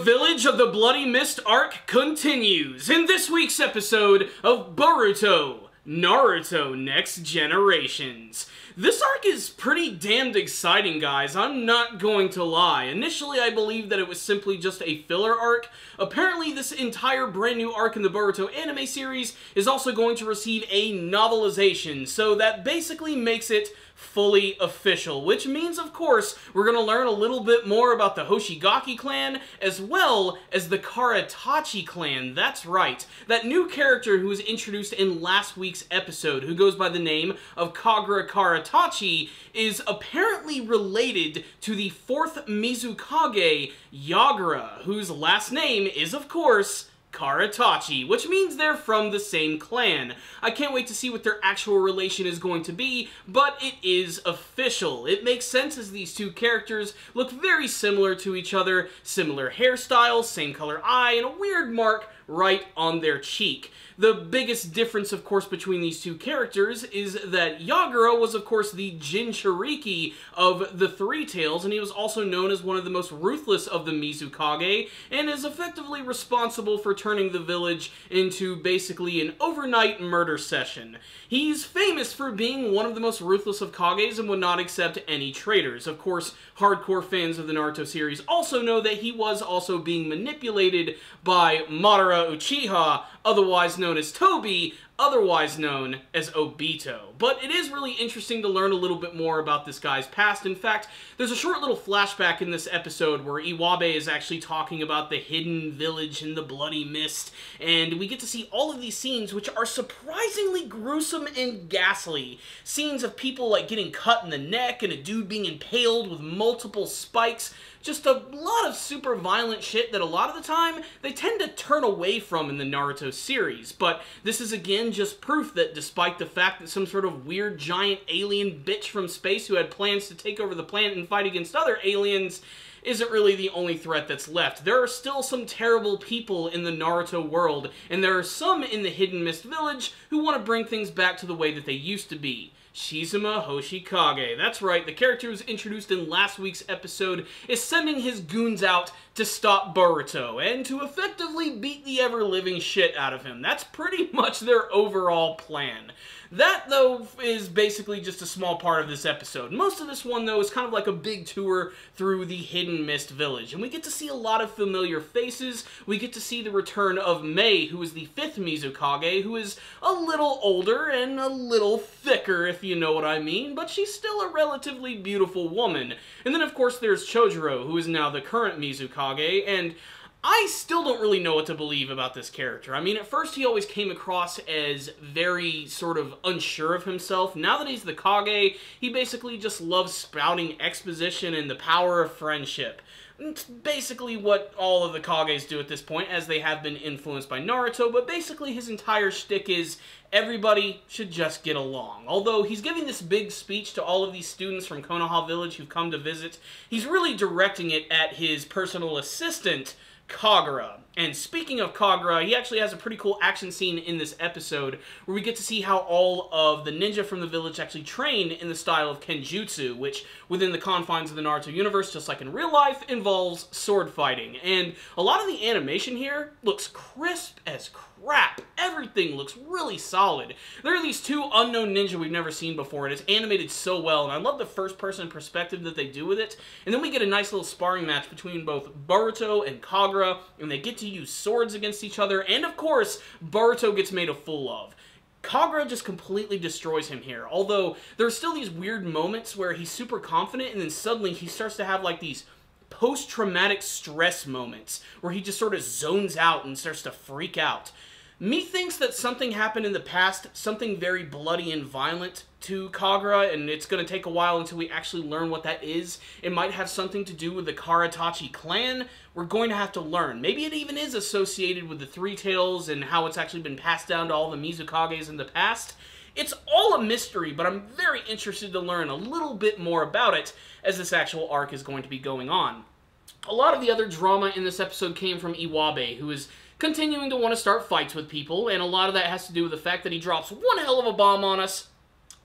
Village of the Bloody Mist arc continues in this week's episode of Boruto, Naruto Next Generations. This arc is pretty damned exciting, guys, I'm not going to lie. Initially, I believed that it was simply just a filler arc. Apparently, this entire brand new arc in the Boruto anime series is also going to receive a novelization, so that basically makes it fully official, which means, of course, we're going to learn a little bit more about the Hoshigaki clan, as well as the Karatachi clan. That's right, that new character who was introduced in last week's episode, who goes by the name of Kagura Karatachi, is apparently related to the 4th Mizukage, Yagura, whose last name is, of course, Karatachi, which means they're from the same clan. I can't wait to see what their actual relation is going to be, but it is official. It makes sense as these two characters look very similar to each other, similar hairstyles, same color eye, and a weird mark right on their cheek. The biggest difference, of course, between these two characters is that Yagura was, of course, the Jinchuriki of the Three Tails, and he was also known as one of the most ruthless of the Mizukage, and is effectively responsible for turning the village into basically an overnight murder session. He's famous for being one of the most ruthless of Kages and would not accept any traitors. Of course, hardcore fans of the Naruto series also know that he was also being manipulated by Madara Uchiha, otherwise known as Tobi, otherwise known as Obito. But it is really interesting to learn a little bit more about this guy's past. In fact, there's a short little flashback in this episode where Iwabe is actually talking about the hidden village in the Bloody Mist, and we get to see all of these scenes which are surprisingly gruesome and ghastly. Scenes of people like getting cut in the neck and a dude being impaled with multiple spikes. Just a lot of super violent shit that a lot of the time they tend to turn away from in the Naruto series. But this is again just proof that despite the fact that some sort of weird giant alien bitch from space who had plans to take over the planet and fight against other aliens isn't really the only threat that's left. There are still some terrible people in the Naruto world, and there are some in the Hidden Mist Village who want to bring things back to the way that they used to be. Shizuma Hoshikage. That's right, the character who was introduced in last week's episode is sending his goons out to stop Boruto, and to effectively beat the ever-living shit out of him. That's pretty much their overall plan. That, though, is basically just a small part of this episode. Most of this one, though, is kind of like a big tour through the Hidden Mist Village, and we get to see a lot of familiar faces. We get to see the return of Mei, who is the 5th Mizukage, who is a little older and a little thicker, if you know what I mean, but she's still a relatively beautiful woman. And then, of course, there's Chojuro, who is now the current Mizukage, and I still don't really know what to believe about this character. I mean, at first he always came across as very sort of unsure of himself. Now that he's the Kage, he basically just loves spouting exposition and the power of friendship. It's basically what all of the Kages do at this point, as they have been influenced by Naruto, but basically his entire shtick is everybody should just get along. Although he's giving this big speech to all of these students from Konoha Village who've come to visit, he's really directing it at his personal assistant, Kagura. And speaking of Kagura, he actually has a pretty cool action scene in this episode where we get to see how all of the ninja from the village actually train in the style of Kenjutsu, which within the confines of the Naruto universe, just like in real life, involves sword fighting. And a lot of the animation here looks crisp as crap. Everything looks really solid. There are these two unknown ninja we've never seen before, and it's animated so well, and I love the first-person perspective that they do with it. And then we get a nice little sparring match between both Boruto and Kagura, and they get to use swords against each other, and of course, Boruto gets made a fool of. Kagura just completely destroys him here, although there are still these weird moments where he's super confident, and then suddenly he starts to have like these post-traumatic stress moments where he just sort of zones out and starts to freak out. Methinks that something happened in the past, something very bloody and violent to Kagura, and it's going to take a while until we actually learn what that is. It might have something to do with the Karatachi clan. We're going to have to learn. Maybe it even is associated with the Three Tails and how it's actually been passed down to all the Mizukages in the past. It's all a mystery, but I'm very interested to learn a little bit more about it as this actual arc is going to be going on. A lot of the other drama in this episode came from Iwabe, who is continuing to want to start fights with people, and a lot of that has to do with the fact that he drops one hell of a bomb on us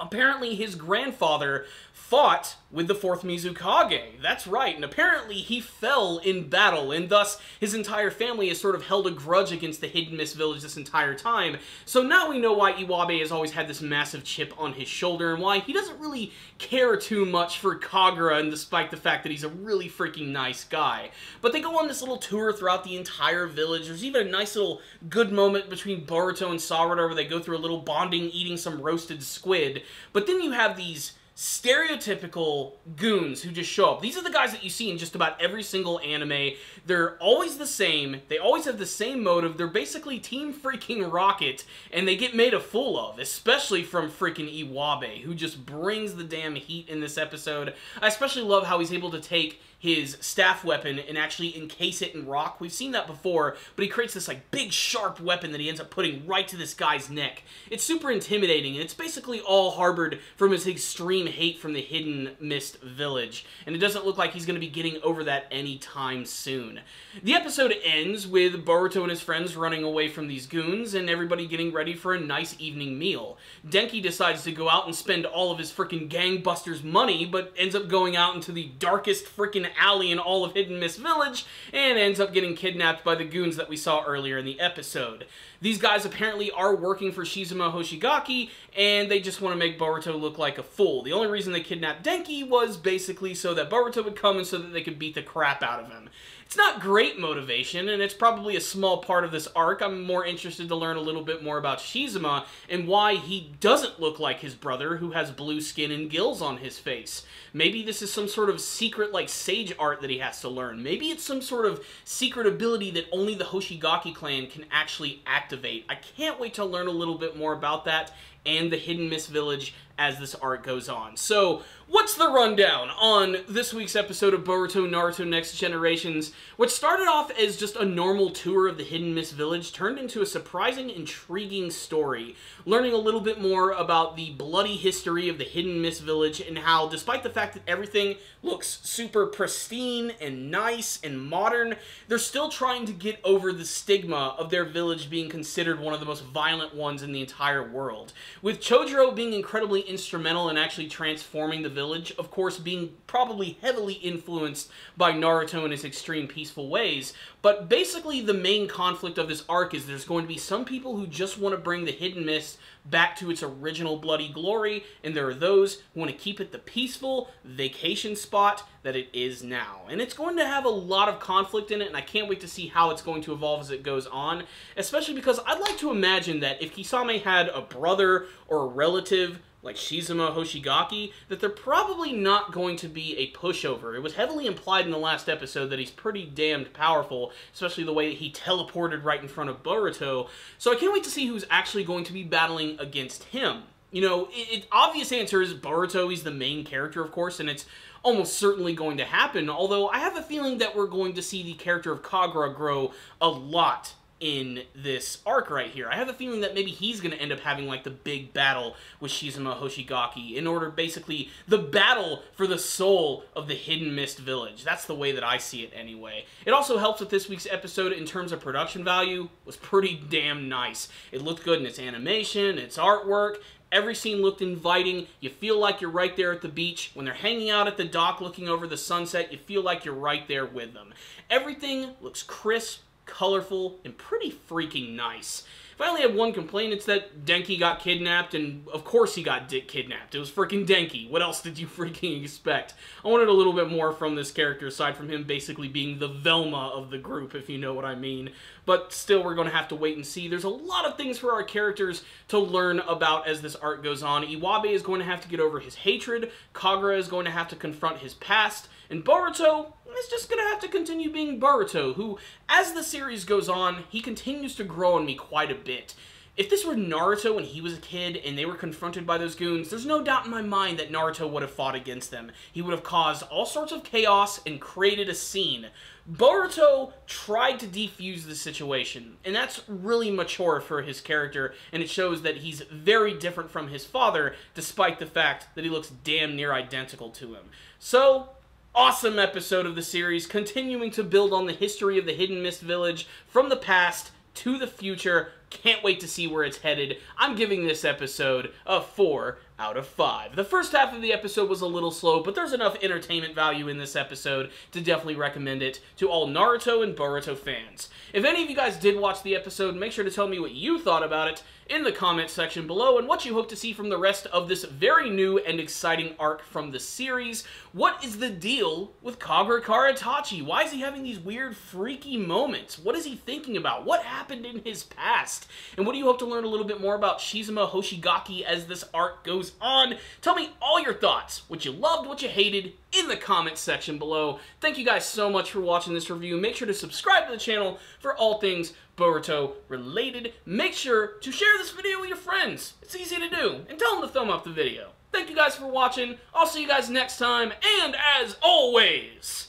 apparently his grandfather fought with the 4th Mizukage. That's right, and apparently he fell in battle, and thus his entire family has sort of held a grudge against the Hidden Mist Village this entire time. So now we know why Iwabe has always had this massive chip on his shoulder, and why he doesn't really care too much for Kagura, and despite the fact that he's a really freaking nice guy. But they go on this little tour throughout the entire village. There's even a nice little good moment between Boruto and Sarada where they go through a little bonding, eating some roasted squid. But then you have these stereotypical goons who just show up. These are the guys that you see in just about every single anime. They're always the same. They always have the same motive. They're basically Team freaking Rocket, and they get made a fool of, especially from freaking Iwabe, who just brings the damn heat in this episode. I especially love how he's able to take his staff weapon and actually encase it in rock. We've seen that before, but he creates this like big sharp weapon that he ends up putting right to this guy's neck. It's super intimidating, and it's basically all harbored from his extreme hate from the Hidden Mist Village, and it doesn't look like he's going to be getting over that anytime soon. The episode ends with Boruto and his friends running away from these goons, and everybody getting ready for a nice evening meal. Denki decides to go out and spend all of his freaking gangbusters' money, but ends up going out into the darkest freaking alley in all of Hidden Mist Village, and ends up getting kidnapped by the goons that we saw earlier in the episode. These guys apparently are working for Shizuma Hoshigaki, and they just want to make Boruto look like a fool. The only reason they kidnapped Denki was basically so that Boruto would come and so that they could beat the crap out of him. It's not great motivation, and it's probably a small part of this arc. I'm more interested to learn a little bit more about Shizuma and why he doesn't look like his brother, who has blue skin and gills on his face. Maybe this is some sort of secret, like, sage art that he has to learn. Maybe it's some sort of secret ability that only the Hoshigaki clan can actually activate. I can't wait to learn a little bit more about that and the Hidden Mist Village as this arc goes on. So, what's the rundown on this week's episode of Boruto Naruto Next Generations? What started off as just a normal tour of the Hidden Mist Village turned into a surprising, intriguing story, learning a little bit more about the bloody history of the Hidden Mist Village and how, despite the fact that everything looks super pristine and nice and modern, they're still trying to get over the stigma of their village being considered one of the most violent ones in the entire world. With Chojuro being incredibly instrumental in actually transforming the village, of course being probably heavily influenced by Naruto in his extreme peaceful ways, but basically the main conflict of this arc is there's going to be some people who just want to bring the Hidden Mist back to its original bloody glory, and there are those who want to keep it the peaceful vacation spot that it is now. And it's going to have a lot of conflict in it, and I can't wait to see how it's going to evolve as it goes on, especially because I'd like to imagine that if Kisame had a brother or a relative like Shizuma Hoshigaki, that they're probably not going to be a pushover. It was heavily implied in the last episode that he's pretty damned powerful, especially the way that he teleported right in front of Boruto, so I can't wait to see who's actually going to be battling against him. You know, obvious answer is Boruto. He's the main character, of course, and it's almost certainly going to happen, although I have a feeling that we're going to see the character of Kagura grow a lot in this arc right here. I have a feeling that maybe he's going to end up having like the big battle with Shizuma Hoshigaki in order, basically, the battle for the soul of the Hidden Mist Village. That's the way that I see it anyway. It also helps that this week's episode, in terms of production value, was pretty damn nice. It looked good in its animation, its artwork. Every scene looked inviting. You feel like you're right there at the beach. When they're hanging out at the dock looking over the sunset, you feel like you're right there with them. Everything looks crisp, colorful, and pretty freaking nice. If I only have one complaint, it's that Denki got kidnapped, and of course he got kidnapped. It was freaking Denki. What else did you freaking expect? I wanted a little bit more from this character, aside from him basically being the Velma of the group, if you know what I mean. But still, we're going to have to wait and see. There's a lot of things for our characters to learn about as this arc goes on. Iwabe is going to have to get over his hatred, Kagura is going to have to confront his past, and Boruto is just going to have to continue being Boruto, who, as the series goes on, he continues to grow on me quite a bit. If this were Naruto when he was a kid and they were confronted by those goons, there's no doubt in my mind that Naruto would have fought against them. He would have caused all sorts of chaos and created a scene. Boruto tried to defuse the situation, and that's really mature for his character, and it shows that he's very different from his father, despite the fact that he looks damn near identical to him. So, awesome episode of the series, continuing to build on the history of the Hidden Mist Village from the past to the future. Can't wait to see where it's headed. I'm giving this episode a 4 out of 5. The first half of the episode was a little slow, but there's enough entertainment value in this episode to definitely recommend it to all Naruto and Boruto fans. If any of you guys did watch the episode, make sure to tell me what you thought about it in the comment section below and what you hope to see from the rest of this very new and exciting arc from the series. What is the deal with Kagura Itachi? Why is he having these weird, freaky moments? What is he thinking about? What happened in his past? And what do you hope to learn a little bit more about Shizuma Hoshigaki as this arc goes on? Tell me all your thoughts, what you loved, what you hated, in the comments section below. Thank you guys so much for watching this review. Make sure to subscribe to the channel for all things Boruto related. Make sure to share this video with your friends. It's easy to do. And tell them to thumb up the video. Thank you guys for watching. I'll see you guys next time. And as always,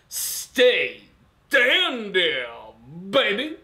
stay dandy, baby.